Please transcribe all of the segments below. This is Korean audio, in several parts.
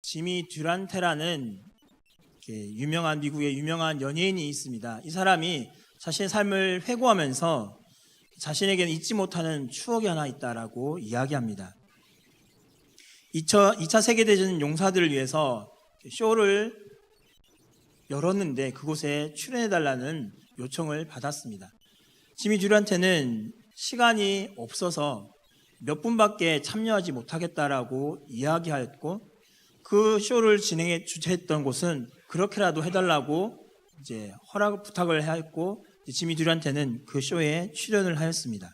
지미 듀란테라는 미국의 유명한 연예인이 있습니다. 이 사람이 자신의 삶을 회고하면서 자신에게는 잊지 못하는 추억이 하나 있다라고 이야기합니다. 2차 세계대전 용사들을 위해서 쇼를 열었는데 그곳에 출연해달라는 요청을 받았습니다. 지미 듀란테는 시간이 없어서 몇 분밖에 참여하지 못하겠다라고 이야기하였고, 그 쇼를 주최했던 곳은 그렇게라도 해달라고 이제 부탁을 하였고, 지미 듀란테는 그 쇼에 출연을 하였습니다.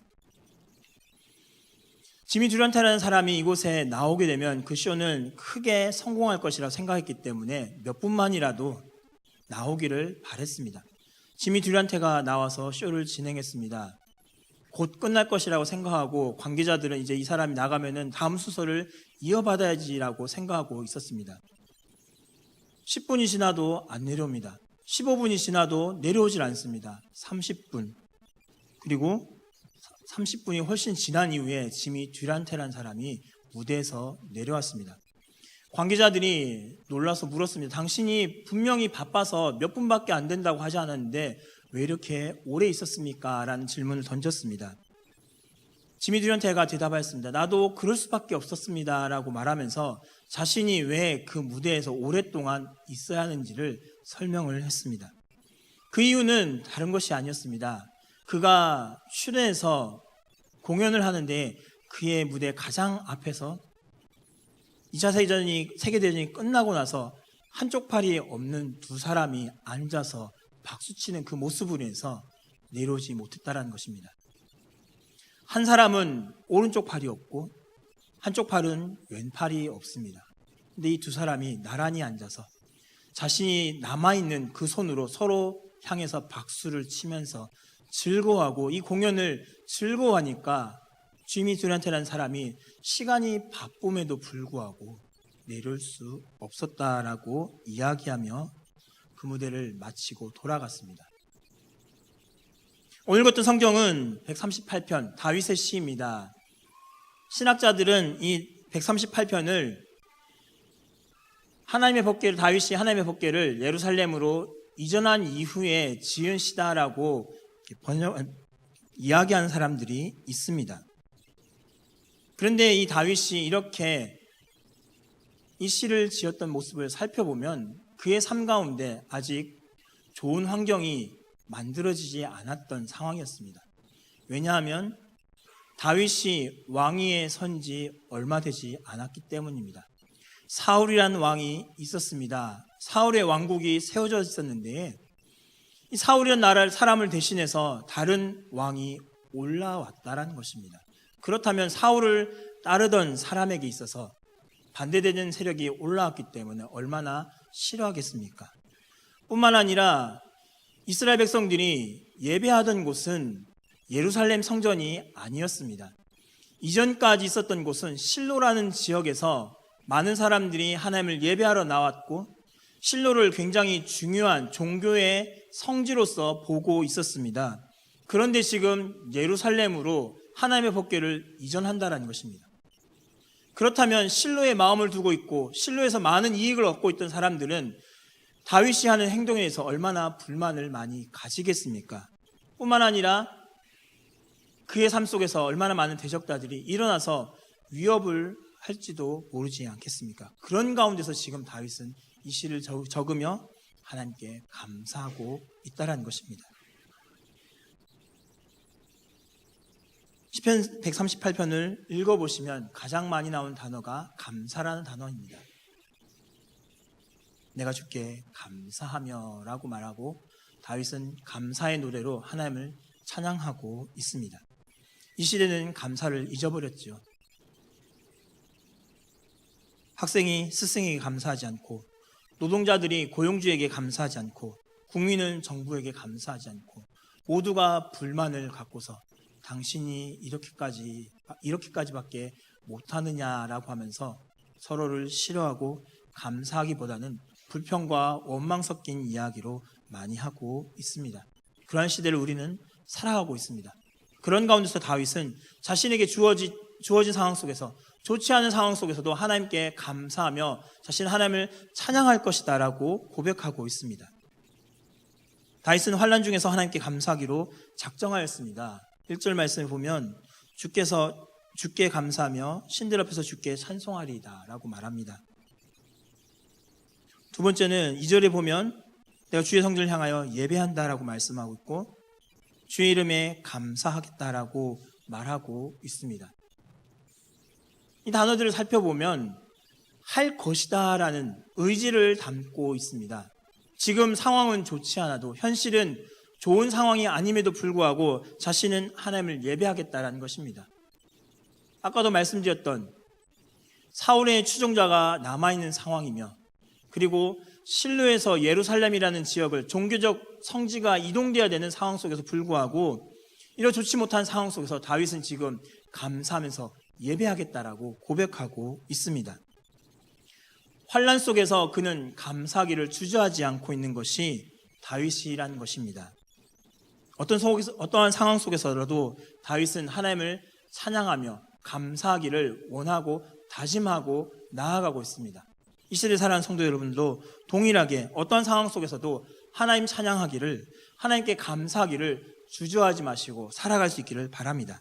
지미 듀란테라는 사람이 이곳에 나오게 되면 그 쇼는 크게 성공할 것이라고 생각했기 때문에 몇 분만이라도 나오기를 바랬습니다. 지미 듀란테가 나와서 쇼를 진행했습니다. 곧 끝날 것이라고 생각하고 관계자들은 이제 이 사람이 나가면은 다음 순서를 이어받아야지라고 생각하고 있었습니다. 10분이 지나도 안 내려옵니다. 15분이 지나도 내려오질 않습니다. 30분, 그리고 30분이 훨씬 지난 이후에 지미 듀란테라는 사람이 무대에서 내려왔습니다. 관계자들이 놀라서 물었습니다. 당신이 분명히 바빠서 몇 분밖에 안 된다고 하지 않았는데 왜 이렇게 오래 있었습니까? 라는 질문을 던졌습니다. 지미 듀란테가 대답하였습니다. 나도 그럴 수밖에 없었습니다 라고 말하면서 자신이 왜 그 무대에서 오랫동안 있어야 하는지를 설명을 했습니다. 그 이유는 다른 것이 아니었습니다. 그가 출연해서 공연을 하는데 그의 무대 가장 앞에서 2차 세계대전이 끝나고 나서 한쪽 팔이 없는 두 사람이 앉아서 박수치는 그 모습으로 인해서 내려오지 못했다는 것입니다. 한 사람은 오른쪽 팔이 없고 한쪽 팔은 왼팔이 없습니다. 근데 이 두 사람이 나란히 앉아서 자신이 남아있는 그 손으로 서로 향해서 박수를 치면서 즐거워하고 이 공연을 즐거워하니까 지미 듀란테라는 사람이 시간이 바쁨에도 불구하고 내려올 수 없었다라고 이야기하며 그 무대를 마치고 돌아갔습니다. 오늘 읽었던 성경은 138편 다윗의 시입니다. 신학자들은 이 138편을 다윗이 하나님의 법궤를 예루살렘으로 이전한 이후에 지은 시다라고 이야기하는 사람들이 있습니다. 그런데 이 다윗이 이렇게 이 시를 지었던 모습을 살펴보면 그의 삶 가운데 아직 좋은 환경이 만들어지지 않았던 상황이었습니다. 왜냐하면 다윗이 왕위에 선 지 얼마 되지 않았기 때문입니다. 사울이라는 왕이 있었습니다. 사울의 왕국이 세워져 있었는데 이 사울이라는 사람을 대신해서 다른 왕이 올라왔다라는 것입니다. 그렇다면 사울을 따르던 사람에게 있어서 반대되는 세력이 올라왔기 때문에 얼마나 싫어하겠습니까? 뿐만 아니라 이스라엘 백성들이 예배하던 곳은 예루살렘 성전이 아니었습니다. 이전까지 있었던 곳은 실로라는 지역에서 많은 사람들이 하나님을 예배하러 나왔고 실로를 굉장히 중요한 종교의 성지로서 보고 있었습니다. 그런데 지금 예루살렘으로 하나님의 법궤를 이전한다는 것입니다. 그렇다면 실로에 마음을 두고 있고 실로에서 많은 이익을 얻고 있던 사람들은 다윗이 하는 행동에 대해서 얼마나 불만을 많이 가지겠습니까? 뿐만 아니라 그의 삶 속에서 얼마나 많은 대적자들이 일어나서 위협을 할지도 모르지 않겠습니까? 그런 가운데서 지금 다윗은 이 시를 적으며 하나님께 감사하고 있다는 것입니다. 시편 138편을 읽어보시면 가장 많이 나온 단어가 감사라는 단어입니다. 내가 주께 감사하며 라고 말하고 다윗은 감사의 노래로 하나님을 찬양하고 있습니다. 이 시대는 감사를 잊어버렸죠. 학생이 스승에게 감사하지 않고 노동자들이 고용주에게 감사하지 않고 국민은 정부에게 감사하지 않고 모두가 불만을 갖고서 당신이 이렇게까지밖에 못하느냐라고 하면서 서로를 싫어하고 감사하기보다는 불평과 원망 섞인 이야기로 많이 하고 있습니다. 그러한 시대를 우리는 살아가고 있습니다. 그런 가운데서 다윗은 자신에게 주어진 상황 속에서 좋지 않은 상황 속에서도 하나님께 감사하며 자신 하나님을 찬양할 것이다 라고 고백하고 있습니다. 다윗은 환난 중에서 하나님께 감사하기로 작정하였습니다. 1절 말씀을 보면 주께 감사하며 신들 앞에서 주께 찬송하리이다 라고 말합니다. 두 번째는 2절에 보면 내가 주의 성전을 향하여 예배한다 라고 말씀하고 있고 주의 이름에 감사하겠다 라고 말하고 있습니다. 이 단어들을 살펴보면 할 것이다 라는 의지를 담고 있습니다. 지금 상황은 좋지 않아도 현실은 좋은 상황이 아님에도 불구하고 자신은 하나님을 예배하겠다라는 것입니다. 아까도 말씀드렸던 사울의 추종자가 남아있는 상황이며 그리고 실로에서 예루살렘이라는 지역을 종교적 성지가 이동되어야 되는 상황 속에서 불구하고 이런 좋지 못한 상황 속에서 다윗은 지금 감사하면서 예배하겠다라고 고백하고 있습니다. 환난 속에서 그는 감사하기를 주저하지 않고 있는 것이 다윗이라는 것입니다. 어떠한 상황 속에서라도 다윗은 하나님을 찬양하며 감사하기를 원하고 다짐하고 나아가고 있습니다. 이 시대에 살아가는 성도 여러분도 동일하게 어떠한 상황 속에서도 하나님 찬양하기를, 하나님께 감사하기를 주저하지 마시고 살아갈 수 있기를 바랍니다.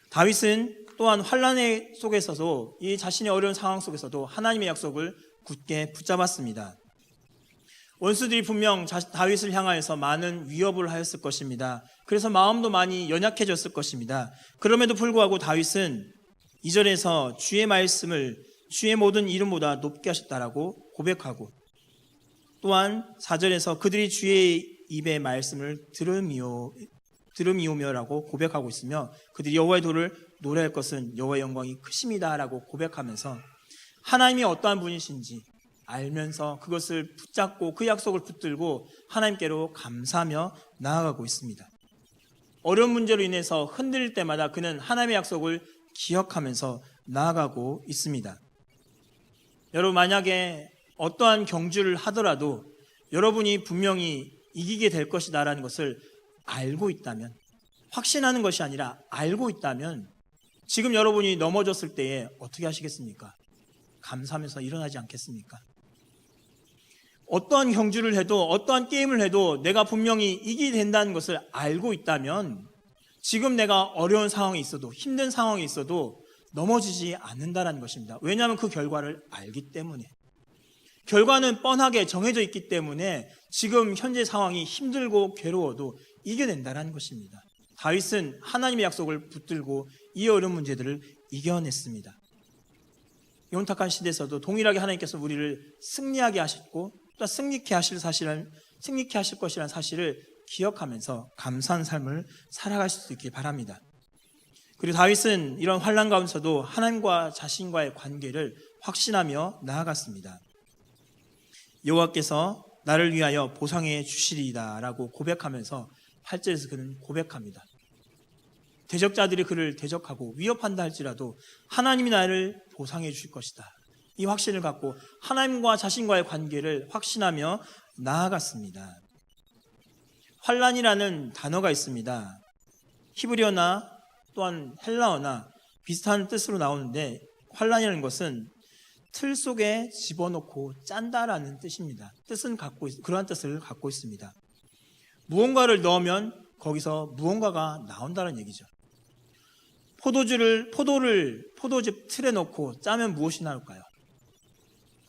다윗은 또한 환난 속에 있어서 이 자신의 어려운 상황 속에서도 하나님의 약속을 굳게 붙잡았습니다. 원수들이 분명 다윗을 향하여서 많은 위협을 하였을 것입니다. 그래서 마음도 많이 연약해졌을 것입니다. 그럼에도 불구하고 다윗은 2절에서 주의 말씀을 주의 모든 이름보다 높게 하셨다라고 고백하고 또한 4절에서 그들이 주의 입의 말씀을 들음이오며라고 고백하고 있으며 그들이 여호와의 도를 노래할 것은 여호와의 영광이 크심이다라고 고백하면서 하나님이 어떠한 분이신지 알면서 그것을 붙잡고 그 약속을 붙들고 하나님께로 감사하며 나아가고 있습니다. 어려운 문제로 인해서 흔들릴 때마다 그는 하나님의 약속을 기억하면서 나아가고 있습니다. 여러분, 만약에 어떠한 경주를 하더라도 여러분이 분명히 이기게 될 것이다라는 것을 알고 있다면, 확신하는 것이 아니라 알고 있다면 지금 여러분이 넘어졌을 때에 어떻게 하시겠습니까? 감사하면서 일어나지 않겠습니까? 어떠한 경주를 해도 어떠한 게임을 해도 내가 분명히 이기게 된다는 것을 알고 있다면 지금 내가 어려운 상황에 있어도 힘든 상황에 있어도 넘어지지 않는다는 것입니다. 왜냐하면 그 결과를 알기 때문에. 결과는 뻔하게 정해져 있기 때문에 지금 현재 상황이 힘들고 괴로워도 이겨낸다는 것입니다. 다윗은 하나님의 약속을 붙들고 이 어려운 문제들을 이겨냈습니다. 이 혼탁한 시대에서도 동일하게 하나님께서 우리를 승리하게 하셨고 또 승리케 하실 것이라는 사실을 기억하면서 감사한 삶을 살아가실 수 있길 바랍니다. 그리고 다윗은 이런 환난 가운데서도 하나님과 자신과의 관계를 확신하며 나아갔습니다. 여호와께서 나를 위하여 보상해 주시리이다 라고 고백하면서 8절에서 그는 고백합니다. 대적자들이 그를 대적하고 위협한다 할지라도 하나님이 나를 보상해 주실 것이다. 이 확신을 갖고 하나님과 자신과의 관계를 확신하며 나아갔습니다. 환난이라는 단어가 있습니다. 히브리어나 또한 헬라어나 비슷한 뜻으로 나오는데 환난이라는 것은 틀 속에 집어넣고 짠다라는 뜻입니다. 그러한 뜻을 갖고 있습니다. 무언가를 넣으면 거기서 무언가가 나온다는 얘기죠. 포도즙 틀에 넣고 짜면 무엇이 나올까요?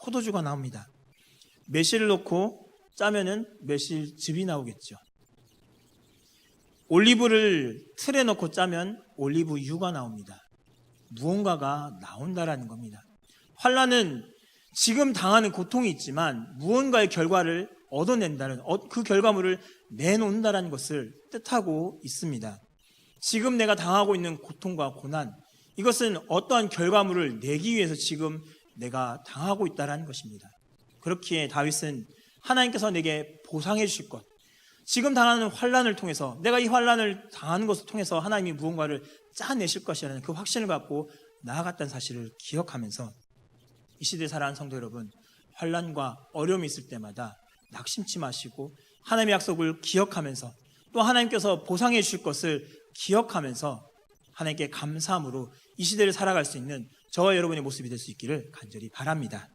포도주가 나옵니다. 매실을 넣고 짜면은 매실즙이 나오겠죠. 올리브를 틀에 넣고 짜면 올리브유가 나옵니다. 무언가가 나온다라는 겁니다. 환난은 지금 당하는 고통이 있지만 무언가의 결과를 얻어낸다는, 그 결과물을 내놓는다는 것을 뜻하고 있습니다. 지금 내가 당하고 있는 고통과 고난, 이것은 어떠한 결과물을 내기 위해서 지금 내가 당하고 있다는 것입니다. 그렇기에 다윗은 하나님께서 내게 보상해 주실 것, 지금 당하는 환난을 통해서 내가 이 환난을 당하는 것을 통해서 하나님이 무언가를 짜내실 것이라는 그 확신을 갖고 나아갔다는 사실을 기억하면서 이 시대에 살아가는 성도 여러분, 환난과 어려움이 있을 때마다 낙심치 마시고 하나님의 약속을 기억하면서 또 하나님께서 보상해 주실 것을 기억하면서 하나님께 감사함으로 이 시대를 살아갈 수 있는 저와 여러분의 모습이 될 수 있기를 간절히 바랍니다.